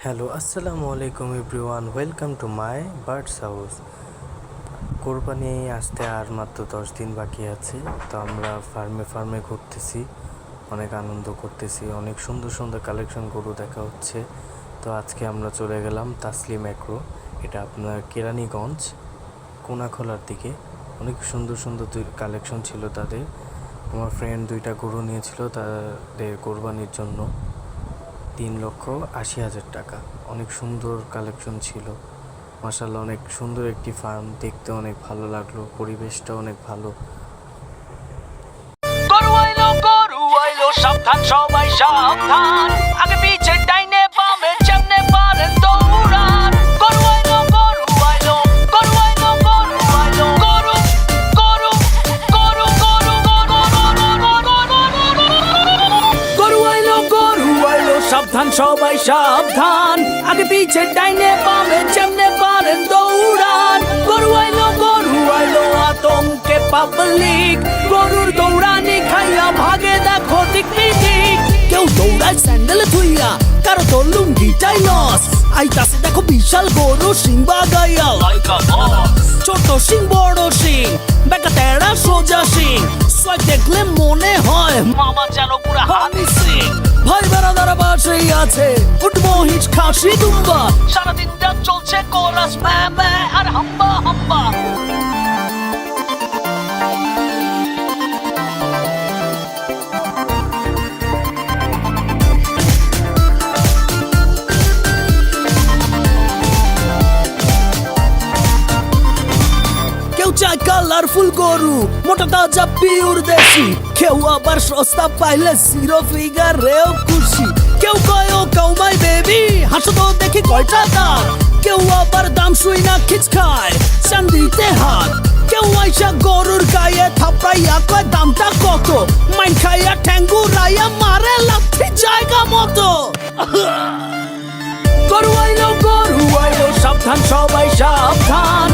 Hello, আসসালামু আলাইকুম everyone, welcome to my birds house. কোরবানি আসতে আর মাত্র 10 দিন বাকি আছে। তো আমরা ফার্মে ঘুরতেছি, অনেক আনন্দ করতেছি, অনেক সুন্দর সুন্দর কালেকশন গরু দেখা হচ্ছে। তো আজকে আমরা চলে গেলাম তাসলিম এগ্রো, এটা আপনার কেরানীগঞ্জ কোনাখোলার দিকে। অনেক সুন্দর সুন্দর কালেকশন ছিল তাদের। আমার ফ্রেন্ড 2টা গরু নিয়েছিল তাদের কোরবানির জন্য, 3,80,000 টাকা। অনেক সুন্দর কালেকশন ছিল, মাশাআল্লাহ। অনেক সুন্দর একটি ফার্ম, দেখতে অনেক ভালো লাগলো, পরিবেশটা অনেক ভালো। গরু আইলো সাবধান, সবাই সাবধান, আগে পিছে ডাইনে বামে যেমনে পারেন দৌড়ান। গরু আইলো গরু আইলো গরু আইলো গরু আইলো গরু গরু গরু গরু আইলো সাবধান, সবাই সাবধান, আগে পিছে ডাইনে বামে যেমনে পারেন দৌড়ান। গরু আইলো আতঙ্কে পাবলিক, গরুর দৌড়ানি খাইয়া ভাগে দেখো দিক বিদিক। কেউ দৌড়ায় স্যান্ডেল ধুইয়া, কারো তো লুঙ্গিটাই লস। আইতাছে দেখো বিশাল গরু সিং বাগাইয়া, ছোট সিং বড় সিং, বেকা তেড়া সোজা সিং, সয় দেখলে মনে হয় মামা যেন পুরা হানি সিং। ভাই বেড়াদারা বাসেই আছে, উঠবো হিচ খাসি দুম্বা, সারাদিনটা চলছে কোরাস ম্যা ম্যা আর হাম্বা হাম্বা। চাই কালারফুল গরু, মোটা তাজা পিওর দেশি, কেউ আবার সস্তা পাইলে জিরো ফিগারেও খুশি। কেউ কয় ও কাউমাই বেবি, হাসো তো দেখি কয়টা দাঁত। কেউ আবার দাম শুই না খিচ খায়, চান্দিতে হাত। কেউ আইসা গরুর গায়ে থাপড়াইয়া কয় দামটা কত, মাইন খাইয়া ঠ্যাঙ্গুরাইয়া মারে লাথি জায়গা মতো। গরু আইলো সাবধান, সবাই সাবধান,